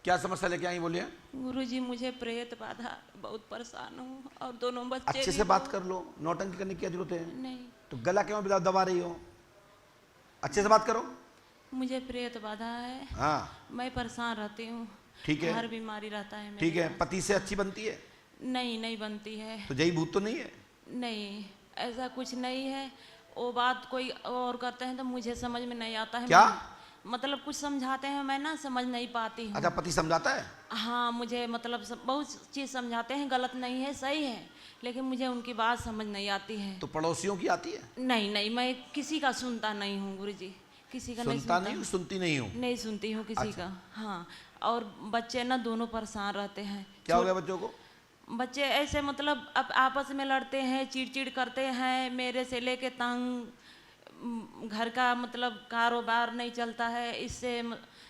क्या समस्या लेके आई, बोलिए। गुरुजी मुझे प्रेत बाधा, बहुत परेशान हूँ और दोनों बच्चे अच्छे भी से बात कर लो, नौटंकी करने की क्या जरूरत है? नहीं, तो गला क्यों दबा रही हो? अच्छे से बात करो। मुझे प्रेत बाधा है। हाँ मैं परेशान रहती हूँ, ठीक है, हर बीमारी रहता है मेरे ठीक है। पास। पति से अच्छी बनती है? नहीं, नहीं बनती है। तो यही भूत तो नहीं है? नहीं, ऐसा कुछ नहीं है। वो बात कोई और करते हैं तो मुझे समझ में नहीं आता है। क्या मतलब कुछ समझाते हैं, मैं ना समझ नहीं पाती हूँ। अच्छा, पति समझाता है? हाँ, मुझे मतलब बहुत चीज़ समझाते हैं, गलत नहीं है, सही है, लेकिन मुझे उनकी बात समझ नहीं आती है। तो पड़ोसियों की आती है? नहीं, नहीं, मैं किसी का सुनता नहीं हूँ गुरुजी, किसी का नहीं सुनता सुनता। नहीं, सुनती नहीं हूँ? नहीं सुनती हूँ किसी अच्छा। का। हाँ, और बच्चे ना दोनों परेशान रहते हैं। क्या हो गया बच्चों को? बच्चे ऐसे मतलब अब आपस में लड़ते हैं, चिड़चिड़ करते हैं, मेरे से लेके तंग। घर का मतलब कारोबार नहीं चलता है, इससे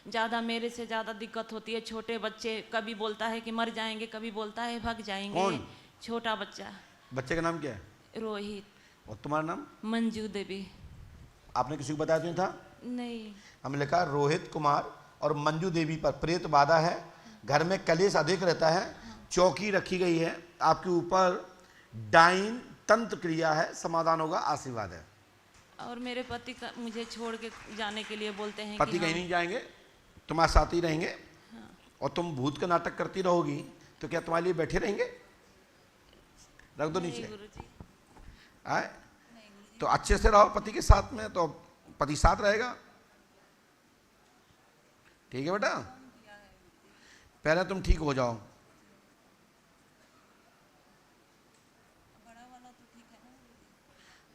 ज़्यादा मेरे से ज़्यादा दिक्कत होती है। छोटे बच्चे, कभी बोलता है कि मर जाएंगे, कभी बोलता है भाग जाएंगे। कौन? छोटा बच्चा। बच्चे का नाम क्या है? रोहित। और तुम्हारा नाम? मंजू देवी। आपने किसी को बताया तो नहीं था? नहीं। हमने लिखा रोहित कुमार और मंजू देवी पर प्रेत बाधा है, घर में कलेश अधिक रहता है, चौकी रखी गई है, आपके ऊपर डाइन तंत्र क्रिया है, समाधान होगा, आशीर्वाद है। और मेरे पति का मुझे छोड़ के जाने के लिए बोलते हैं। पति कि कहीं हाँ, नहीं जाएंगे, तुम्हारे साथ ही रहेंगे। हाँ। और तुम भूत का नाटक करती रहोगी तो क्या तुम्हारे लिए बैठे रहेंगे? रख दो नीचे। गुरुजी। आए तो अच्छे से रहो पति के साथ में, तो पति साथ रहेगा। ठीक है बेटा, पहले तुम ठीक हो जाओ।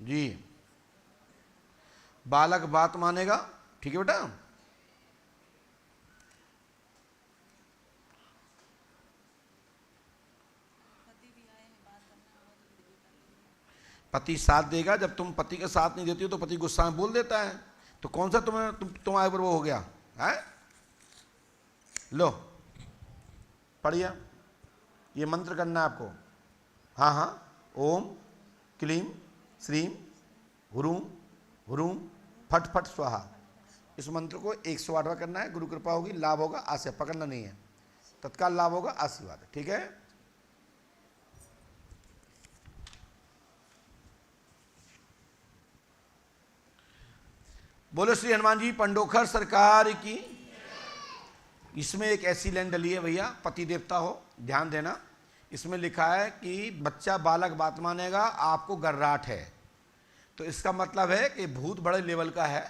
जी, बालक बात मानेगा। ठीक है बेटा। पति साथ देगा। जब तुम पति का साथ नहीं देती हो तो पति गुस्सा में बोल देता है। तो कौन सा तुम्हारे ऊपर वो हो गया है? लो पढ़िए, ये मंत्र करना है आपको। हाँ हाँ, ओम क्लीम श्रीम हुरूम हुरूम फट फट स्वाहा। इस मंत्र को 108वां करना है। गुरु कृपा होगी, लाभ होगा। आज से पकड़ना नहीं है, तत्काल लाभ होगा, आशीर्वाद। ठीक है। बोलो श्री हनुमान जी पंडोखर सरकार की। इसमें एक ऐसी लाइन डली है भैया, पति देवता हो, ध्यान देना। इसमें लिखा है कि बच्चा बालक बात मानेगा, आपको गर्राट है। तो इसका मतलब है कि भूत बड़े लेवल का है।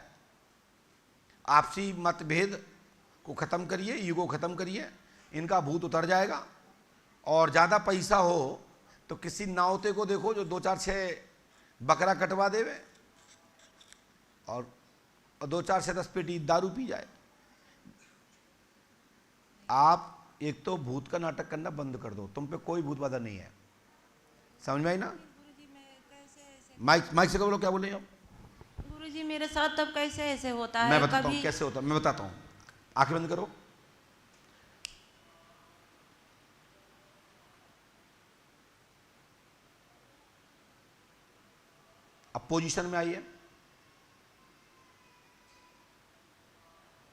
आपसी मतभेद को खत्म करिए, युगो खत्म करिए, इनका भूत उतर जाएगा। और ज़्यादा पैसा हो तो किसी नावते को देखो जो 2-4-6 बकरा कटवा देवे और 2-4 से 10 पेटी दारू पी जाए। आप एक तो भूत का नाटक करना बंद कर दो, तुम पे कोई भूत बाधा नहीं है। समझ में आई ना? माइक से बोलो, क्या बोले आप? गुरुजी मेरे साथ तब कैसे ऐसे होता है? मैं बताता हूँ कैसे होता है, मैं बताता हूँ। आंखें बंद करो। अब पोजीशन में आइए,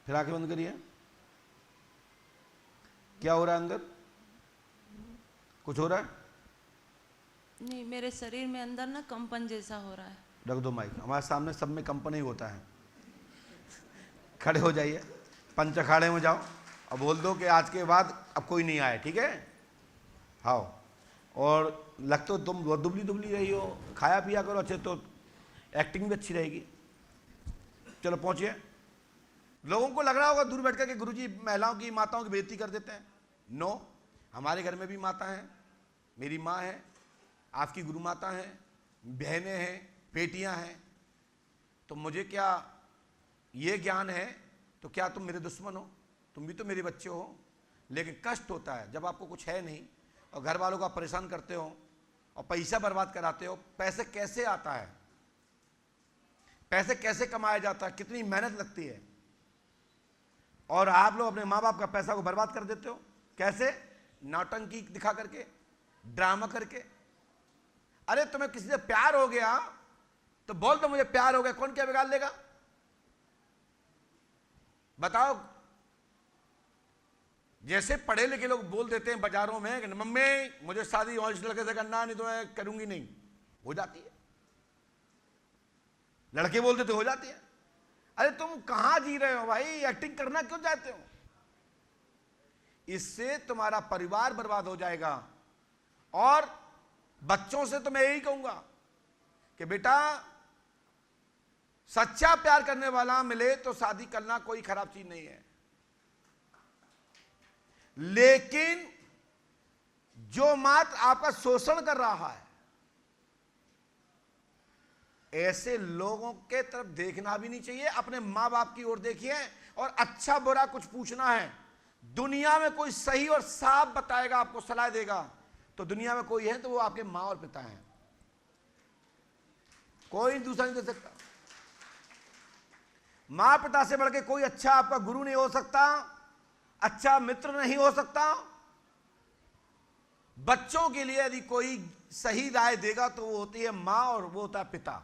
फिर आंखें बंद करिए। क्या हो रहा है अंदर? कुछ हो रहा है? नहीं, मेरे शरीर में अंदर ना कंपन जैसा हो रहा है। रख दो माइक, हमारे सामने सब में कंपन ही होता है। खड़े हो जाइए, पंच अखाड़े में जाओ और बोल दो कि आज के बाद अब कोई नहीं आए। ठीक है? हाँ। और लग तो तुम दुबली दुबली रही हो, खाया पिया करो अच्छे, तो एक्टिंग भी अच्छी रहेगी। चलो पहुंचिए। लोगों को लग रहा होगा दूर बैठकर कि गुरुजी महिलाओं की, माताओं की बेइज्जती कर देते हैं। नो, हमारे घर में भी माता है, मेरी माँ है, आपकी गुरु माता है, बहनें हैं, बेटियां हैं। तो मुझे क्या ये ज्ञान है तो क्या तुम मेरे दुश्मन हो? तुम भी तो मेरे बच्चे हो। लेकिन कष्ट होता है जब आपको कुछ है नहीं और घर वालों का परेशान करते हो और पैसा बर्बाद कराते हो। पैसे कैसे आता है, पैसे कैसे कमाया जाता है, कितनी मेहनत लगती है, और आप लोग अपने माँ बाप का पैसा को बर्बाद कर देते हो। कैसे? नौटंकी दिखा करके, ड्रामा करके। अरे तुम्हें किसी से प्यार हो गया तो बोल दो मुझे प्यार हो गया, कौन क्या बिगाड़ लेगा? बताओ। जैसे पढ़े लिखे लोग बोल देते हैं बाजारों में कि मम्मी मुझे शादी और इस लड़के से करना, नहीं तो मैं करूंगी नहीं, हो जाती है। लड़के बोलते तो हो जाती है। अरे तुम कहां जी रहे हो भाई, एक्टिंग करना क्यों चाहते हो? इससे तुम्हारा परिवार बर्बाद हो जाएगा। और बच्चों से तो मैं यही कहूंगा कि बेटा सच्चा प्यार करने वाला मिले तो शादी करना कोई खराब चीज नहीं है, लेकिन जो मात्र आपका शोषण कर रहा है, ऐसे लोगों के तरफ देखना भी नहीं चाहिए। अपने मां बाप की ओर देखिए। और अच्छा बुरा कुछ पूछना है, दुनिया में कोई सही और साफ बताएगा, आपको सलाह देगा, तो दुनिया में कोई है तो वो आपके मां और पिता हैं, कोई दूसरा नहीं दे सकता। मां पिता से बढ़ के कोई अच्छा आपका गुरु नहीं हो सकता, अच्छा मित्र नहीं हो सकता। बच्चों के लिए यदि कोई सही राय देगा तो वो होती है मां और वो होता है पिता।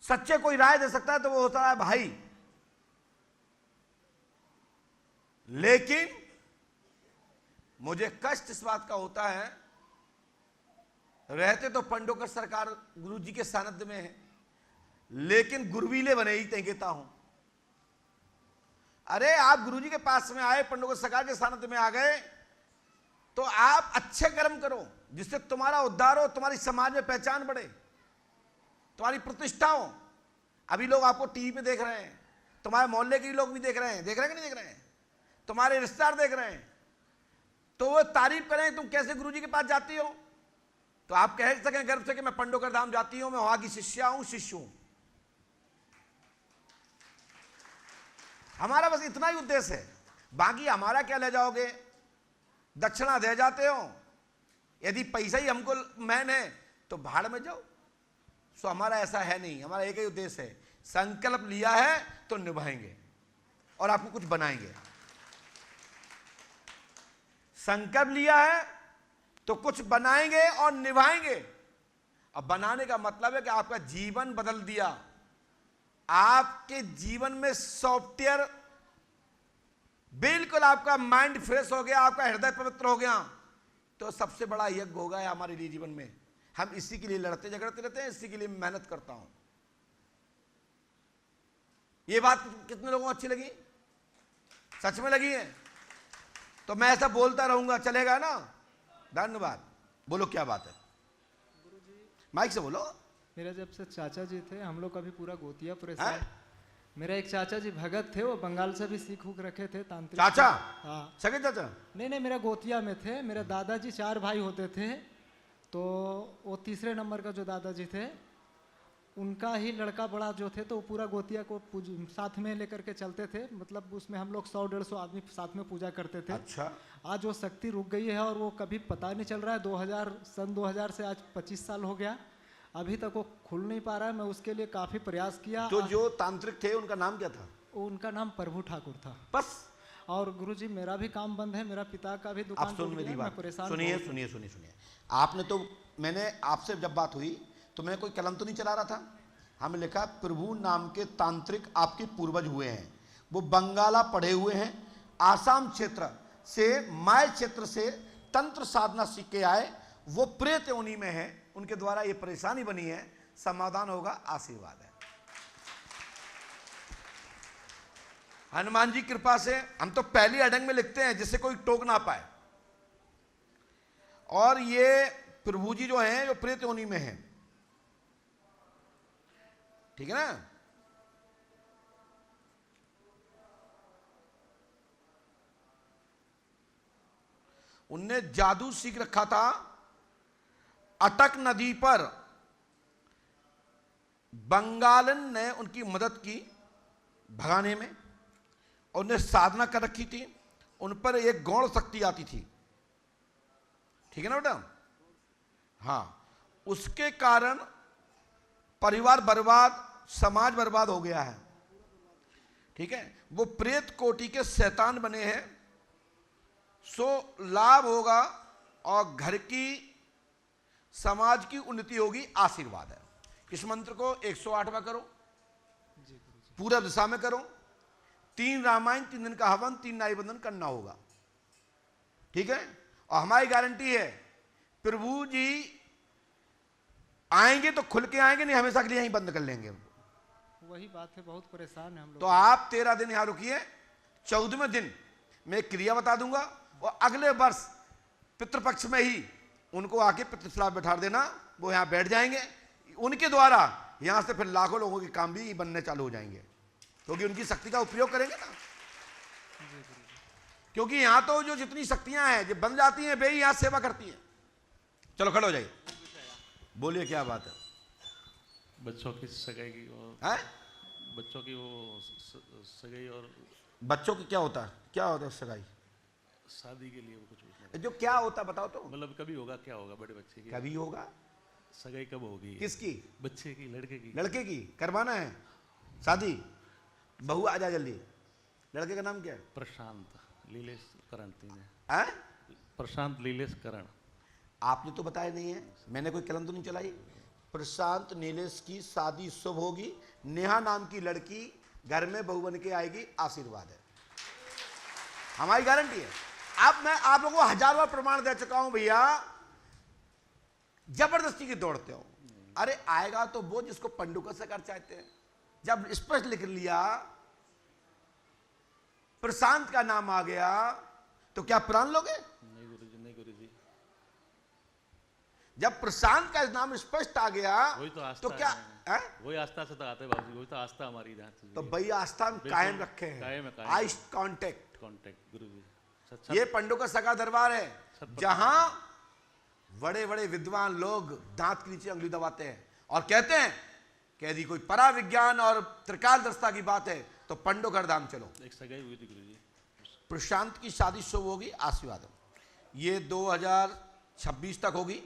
सच्चे कोई राय दे सकता है तो वो होता है भाई। लेकिन मुझे कष्ट इस बात का होता है, रहते तो पंडोकर सरकार गुरुजी के सानिध्य में है, लेकिन गुरवीले बने ही कहता हूं। अरे आप गुरुजी के पास में आए, पंडोकर सरकार के सानिध्य में आ गए, तो आप अच्छे कर्म करो जिससे तुम्हारा उद्धार हो, तुम्हारी समाज में पहचान बढ़े, तुम्हारी प्रतिष्ठा हो। अभी लोग आपको टीवी पे देख रहे हैं, तुम्हारे मोहल्ले के लोग भी देख रहे हैं कि नहीं देख रहे हैं, तुम्हारे रिश्तेदार देख रहे हैं, तो वो तारीफ करें तुम कैसे गुरुजी के पास जाती हो, तो आप कह सकें गर्व से कि मैं पंडोकर धाम जाती हूं, मैं वहां की शिष्य हूं। हमारा बस इतना ही उद्देश्य है। बाकी हमारा क्या ले जाओगे, दक्षिणा दे जाते हो, यदि पैसा ही हमको मैन है तो भाड़ में जाओ। सो हमारा ऐसा है नहीं, हमारा एक ही उद्देश्य है, संकल्प लिया है तो निभाएंगे और आपको कुछ बनाएंगे। संकल्प लिया है तो कुछ बनाएंगे और निभाएंगे। अब बनाने का मतलब है कि आपका जीवन बदल दिया, आपके जीवन में सॉफ्टवेयर बिल्कुल, आपका माइंड फ्रेश हो गया, आपका हृदय पवित्र हो गया, तो सबसे बड़ा यज्ञ होगा हमारे लिए जीवन में। हम इसी के लिए लड़ते झगड़ते रहते हैं, इसी के लिए मेहनत करता हूं। ये बात कितने लोगों को अच्छी लगी? सच में लगी है तो मैं ऐसा बोलता रहूंगा, चलेगा ना? धन्यवाद। बोलो क्या बात है, माइक से बोलो। मेरा जब से चाचा जी थे, हम लोग कभी पूरा गोतिया परेशान। मेरा एक चाचा जी भगत थे, वो बंगाल से भी सीख उख रखे थे, तांत्रिक। चाचा? हाँ, सगे चाचा? नहीं, मेरा गोतिया में थे। मेरे दादाजी 4 भाई होते थे, तो वो तीसरे नंबर का जो दादाजी थे, उनका ही लड़का बड़ा जो थे, तो वो पूरा गोतिया को साथ में लेकर के चलते थे। मतलब उसमें हम लोग 100-150 आदमी साथ में पूजा करते थे। अच्छा। आज वो शक्ति रुक गई है और वो कभी पता नहीं चल रहा है। सन 2000 से आज 25 साल हो गया, अभी तक वो खुल नहीं पा रहा है। मैं उसके लिए काफी प्रयास किया। तो जो तांत्रिक थे उनका नाम क्या था? उनका नाम प्रभु ठाकुर था बस। और गुरुजी मेरा भी काम बंद है, मेरा पिता का भी दुकान सुन मेरी बात, परेशान। सुनिए। आपने तो, मैंने आपसे जब बात हुई तो मैंने कोई कलम तो नहीं चला रहा था। हमें लिखा प्रभु नाम के तांत्रिक आपके पूर्वज हुए हैं, वो बंगाला पढ़े हुए हैं, आसाम क्षेत्र से, माय क्षेत्र से तंत्र साधना सीख के आए, वो प्रेत योनि में है, उनके द्वारा ये परेशानी बनी है, समाधान होगा, आशीर्वाद है। हनुमान जी कृपा से हम तो पहली अडंग में लिखते हैं जिससे कोई टोक ना पाए। और ये प्रभु जी जो हैं जो प्रेत योनि में हैं, ठीक है ना? उनने जादू सीख रखा था अटक नदी पर। बंगालन ने उनकी मदद की भगाने में, और उन्हें साधना कर रखी थी। उन पर एक गौण शक्ति आती थी, ठीक है ना बेटा? हाँ, उसके कारण परिवार बर्बाद, समाज बर्बाद हो गया है, ठीक है? वो प्रेत कोटि के शैतान बने हैं। सो लाभ होगा और घर की, समाज की उन्नति होगी, आशीर्वाद है। इस मंत्र को 108 बार करो, पूरा दिशा में करो, 3 रामायण, 3 दिन का हवन, 3 नाई बंधन करना होगा, ठीक है। और हमारी गारंटी है प्रभु जी आएंगे तो खुल के आएंगे, नहीं हमेशा के लिए यहीं बंद कर लेंगे उनको। वही बात है, बहुत परेशान है हम लोग। तो आप 13 दिन यहां रुकिए, 14वें दिन मैं एक क्रिया बता दूंगा और अगले वर्ष पितृपक्ष में ही उनको आके पितृश्राद्ध बैठा देना, वो यहां बैठ जाएंगे। उनके द्वारा यहां से फिर लाखों लोगों के काम भी बनने चालू हो जाएंगे, क्योंकि उनकी शक्ति का उपयोग करेंगे ना। क्योंकि यहां तो जो जितनी शक्तियां हैं जो बन जाती हैं वे ही यहां सेवा करती हैं। चलो खड़े हो जाइए, बोलिए क्या बात है। बच्चों की सगाई की है? बच्चों की वो सगाई और बच्चों की क्या होता है, क्या होता है सगाई? शादी के लिए वो कुछ पूछना जो क्या होता है बताओ तो। मतलब कभी होगा, क्या होगा बड़े बच्चे की कभी होगा? सगाई कब होगी? किसकी? बच्चे की, लड़के की। लड़के की करवाना है शादी। बहू आ जा जल्दी। लड़के का नाम क्या है? प्रशांत लीलेश करण तीन है। हैं? प्रशांत लीलेश करण। आपने तो बताया नहीं है, मैंने कोई कलम तो नहीं चलाई। प्रशांत नीलेश की शादी शुभ होगी, नेहा नाम की लड़की घर में बहू बन के आएगी, आशीर्वाद है, हमारी गारंटी है। अब मैं आप लोगों को 1000 बार प्रमाण दे चुका हूं भैया, जबरदस्ती की दौड़ते हो। अरे आएगा तो वो जिसको पंडु का सकार चाहते हैं। जब स्पष्ट लिख लिया प्रशांत का नाम आ गया तो क्या प्राण लोगे? नहीं गुरुजी, नहीं गुरुजी। जब प्रशांत का नाम स्पष्ट आ गया वही तो आस्था तो क्या है। वही आस्था से तो आते हैं बाबूजी, वही तो आस्था हमारी जहाँ से। तो भाई आस्था हम कायम रखे कायम हैं। है, कायम। आई कांटेक्ट कांटेक्ट गुरुजी। ये पंडों का सगा दरबार है, जहां बड़े बड़े विद्वान लोग दांत के नीचे उंगली दबाते हैं और कहते हैं कि यदि कोई परा विज्ञान और त्रिकालदर्शिता की बात है तो पंडों का धाम चलो। एक सगाई हुई थी गुरुजी, प्रशांत की शादी शुभ होगी, आशीर्वाद। ये 2026 तक होगी,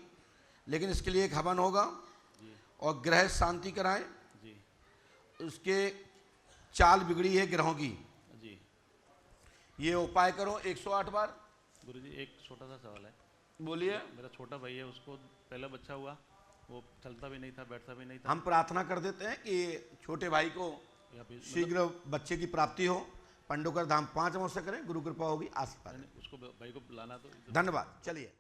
लेकिन इसके लिए एक हवन होगा और ग्रह शांति कराएं जी। उसके चाल बिगड़ी है ग्रहों की, जी ये उपाय करो 108 बार। गुरुजी एक छोटा सा सवाल है। बोलिए। मेरा छोटा भाई है, उसको पहला बच्चा हुआ, वो चलता भी नहीं था, बैठता भी नहीं था। हम प्रार्थना कर देते हैं कि छोटे भाई को या फिर शीघ्र बच्चे की प्राप्ति हो। पंडोकर धाम 5 अमावस्या करें, गुरु कृपा होगी, आशीर्वाद। उसको भाई को बुलाना तो धन्यवाद। चलिए।